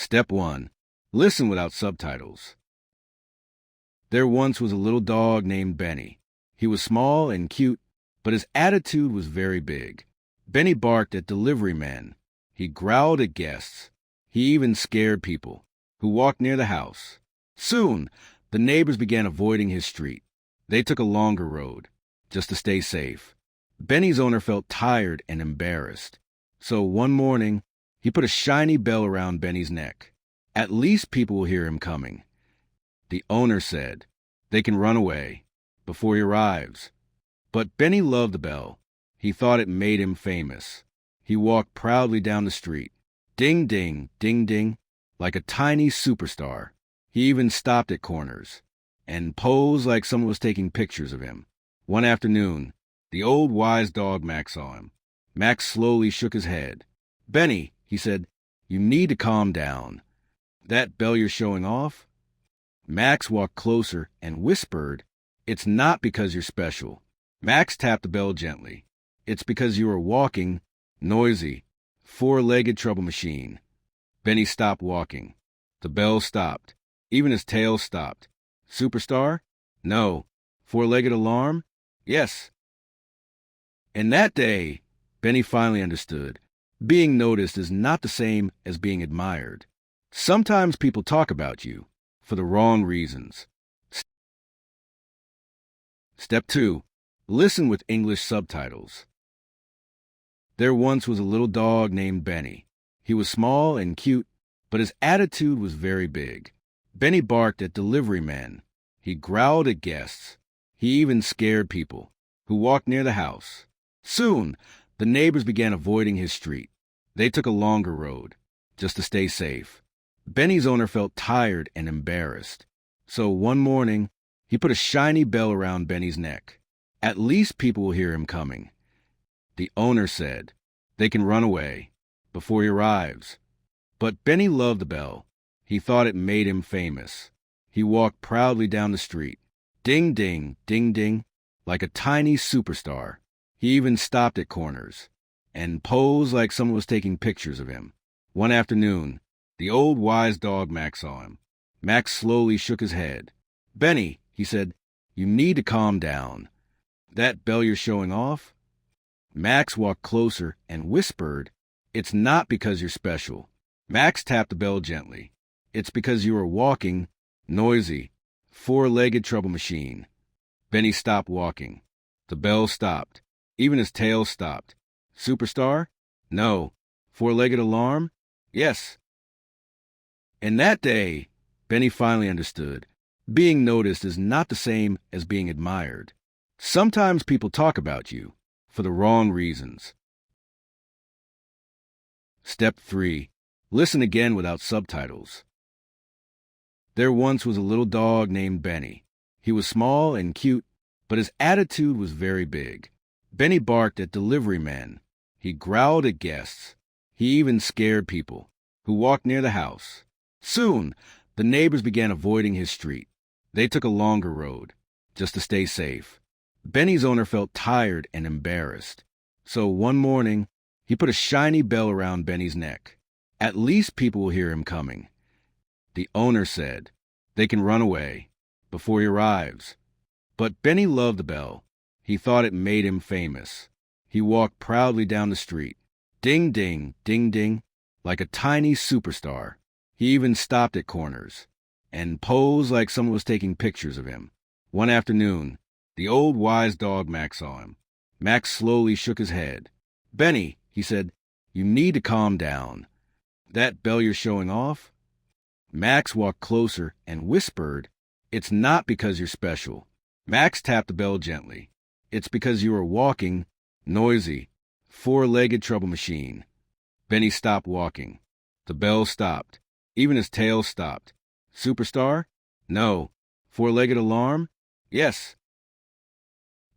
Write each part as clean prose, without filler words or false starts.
Step 1. Listen without subtitles. There once was a little dog named Benny. He was small and cute, but his attitude was very big. Benny barked at delivery men. He growled at guests. He even scared people who walked near the house. Soon, the neighbors began avoiding his street. They took a longer road, just to stay safe. Benny's owner felt tired and embarrassed. So one morning, he put a shiny bell around Benny's neck. At least people will hear him coming. The owner said, "They can run away before he arrives." But Benny loved the bell. He thought it made him famous. He walked proudly down the street. Ding, ding, ding, ding, like a tiny superstar. He even stopped at corners and posed like someone was taking pictures of him. One afternoon, the old wise dog Max saw him. Max slowly shook his head. "Benny," he said, "you need to calm down. That bell you're showing off?" Max walked closer and whispered, "It's not because you're special." Max tapped the bell gently. "It's because you are walking, noisy, four-legged trouble machine." Benny stopped walking. The bell stopped. Even his tail stopped. Superstar? No. Four-legged alarm? Yes. And that day, Benny finally understood. Being noticed is not the same as being admired. Sometimes people talk about you for the wrong reasons. Step 2. Listen with English subtitles. There once was a little dog named Benny. He was small and cute, but his attitude was very big. Benny barked at delivery men. He growled at guests. He even scared people who walked near the house. Soon, the neighbors began avoiding his street. They took a longer road, just to stay safe. Benny's owner felt tired and embarrassed. So one morning, he put a shiny bell around Benny's neck. At least people will hear him coming. The owner said, "They can run away before he arrives." But Benny loved the bell. He thought it made him famous. He walked proudly down the street. Ding, ding, ding, ding, like a tiny superstar. He even stopped at corners and posed like someone was taking pictures of him. One afternoon, the old wise dog Max saw him. Max slowly shook his head. "Benny," he said, "you need to calm down. That bell you're showing off?" Max walked closer and whispered, "It's not because you're special." Max tapped the bell gently. "It's because you are walking, noisy, four-legged trouble machine." Benny stopped walking. The bell stopped. Even his tail stopped. Superstar? No. Four-legged alarm? Yes. And that day, Benny finally understood. Being noticed is not the same as being admired. Sometimes people talk about you for the wrong reasons. Step 3. Listen again without subtitles. There once was a little dog named Benny. He was small and cute, but his attitude was very big. Benny barked at delivery men. He growled at guests. He even scared people who walked near the house. Soon, the neighbors began avoiding his street. They took a longer road, just to stay safe. Benny's owner felt tired and embarrassed. So one morning, he put a shiny bell around Benny's neck. At least people will hear him coming. The owner said, "They can run away before he arrives." But Benny loved the bell. He thought it made him famous. He walked proudly down the street. Ding, ding, ding, ding, like a tiny superstar. He even stopped at corners and posed like someone was taking pictures of him. One afternoon, the old wise dog Max saw him. Max slowly shook his head. "Benny," he said, "you need to calm down. That bell you're showing off?" Max walked closer and whispered, "It's not because you're special." Max tapped the bell gently. "It's because you are walking, noisy, four-legged trouble machine." Benny stopped walking. The bell stopped. Even his tail stopped. Superstar? No. Four-legged alarm? Yes.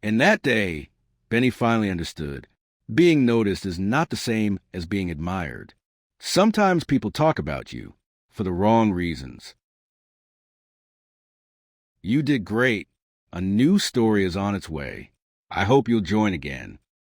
And that day, Benny finally understood. Being noticed is not the same as being admired. Sometimes people talk about you for the wrong reasons. You did great. A new story is on its way. I hope you'll join again.